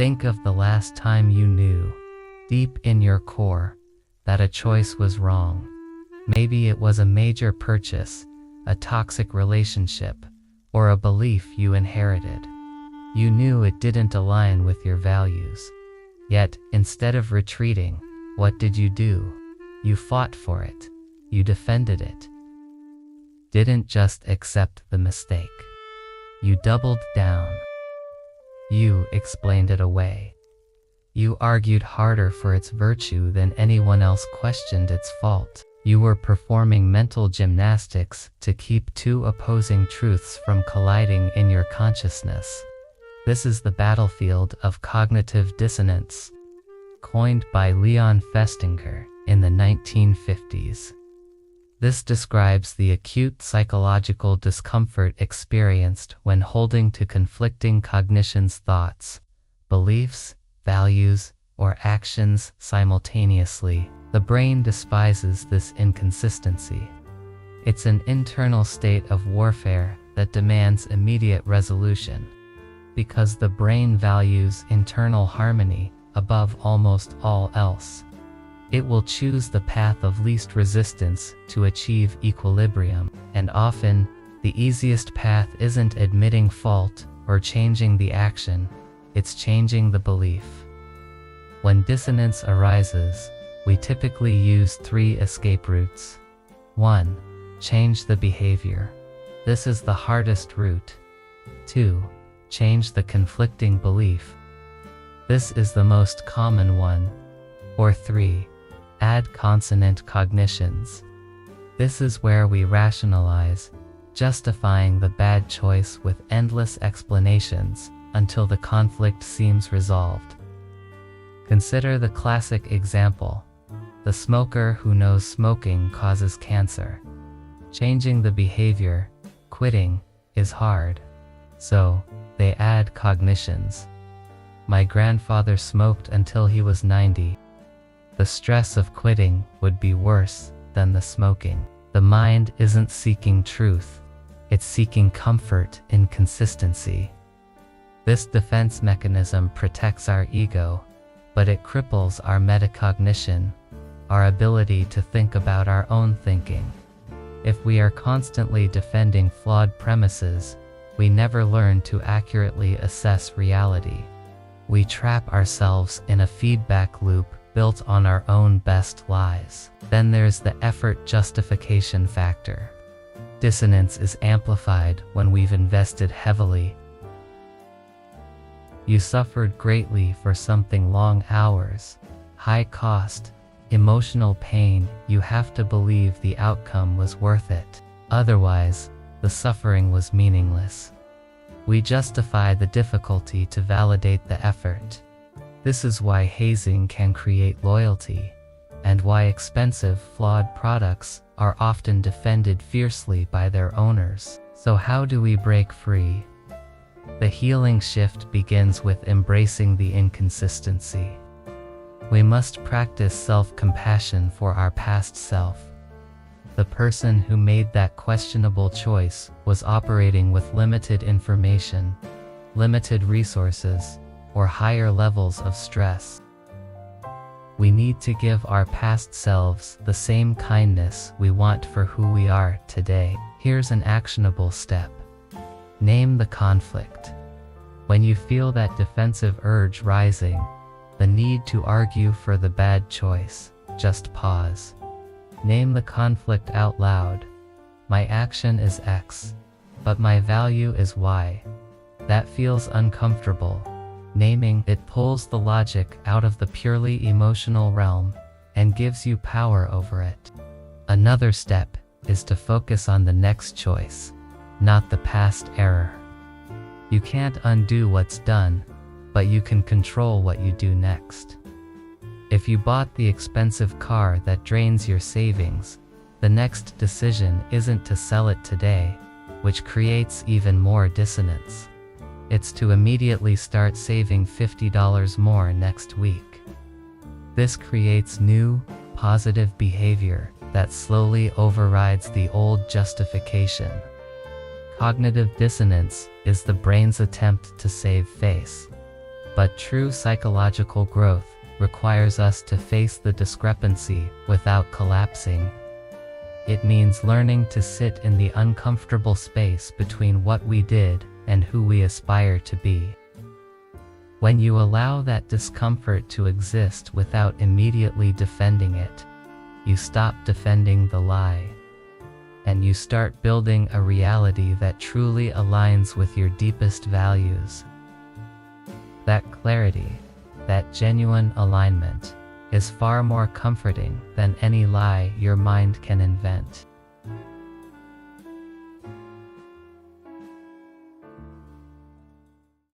Think of the last time you knew, deep in your core, that a choice was wrong. Maybe it was a major purchase, a toxic relationship, or a belief you inherited. You knew it didn't align with your values. Yet, instead of retreating, what did you do? You fought for it. You defended it. Didn't just accept the mistake. You doubled down. You explained it away. You argued harder for its virtue than anyone else questioned its fault. You were performing mental gymnastics to keep two opposing truths from colliding in your consciousness. This is the battlefield of cognitive dissonance, coined by Leon Festinger in the 1950s. This describes the acute psychological discomfort experienced when holding to conflicting cognitions, thoughts, beliefs, values, or actions simultaneously. The brain despises this inconsistency. It's an internal state of warfare that demands immediate resolution. Because the brain values internal harmony above almost all else, it will choose the path of least resistance to achieve equilibrium. And often, the easiest path isn't admitting fault or changing the action, it's changing the belief. When dissonance arises, we typically use 3 escape routes. 1. Change the behavior. This is the hardest route. 2. Change the conflicting belief. This is the most common one. Or 3. Add consonant cognitions. This is where we rationalize, justifying the bad choice with endless explanations until the conflict seems resolved. Consider the classic example: the smoker who knows smoking causes cancer. Changing the behavior, quitting, is hard. So, they add cognitions. My grandfather smoked until he was 90. The stress of quitting would be worse than the smoking. The mind isn't seeking truth, it's seeking comfort in consistency. This defense mechanism protects our ego, but it cripples our metacognition, our ability to think about our own thinking. If we are constantly defending flawed premises, we never learn to accurately assess reality. We trap ourselves in a feedback loop built on our own best lies. Then there's the effort justification factor. Dissonance is amplified when we've invested heavily. You suffered greatly for something: long hours, high cost, emotional pain. You have to believe the outcome was worth it. Otherwise, the suffering was meaningless. We justify the difficulty to validate the effort. This is why hazing can create loyalty, and why expensive, flawed products are often defended fiercely by their owners. So how do we break free? The healing shift begins with embracing the inconsistency. We must practice self-compassion for our past self. The person who made that questionable choice was operating with limited information, limited resources, or higher levels of stress. We need to give our past selves the same kindness we want for who we are today. Here's an actionable step. Name the conflict. When you feel that defensive urge rising, the need to argue for the bad choice, just pause. Name the conflict out loud. My action is X, but my value is Y. That feels uncomfortable. Naming it pulls the logic out of the purely emotional realm and gives you power over it. Another step is to focus on the next choice, not the past error. You can't undo what's done, but you can control what you do next. If you bought the expensive car that drains your savings, the next decision isn't to sell it today, which creates even more dissonance. It's to immediately start saving $50 more next week. This creates new, positive behavior that slowly overrides the old justification. Cognitive dissonance is the brain's attempt to save face. But true psychological growth requires us to face the discrepancy without collapsing. It means learning to sit in the uncomfortable space between what we did and who we aspire to be. When you allow that discomfort to exist without immediately defending it, you stop defending the lie, and you start building a reality that truly aligns with your deepest values. That clarity, that genuine alignment, is far more comforting than any lie your mind can invent.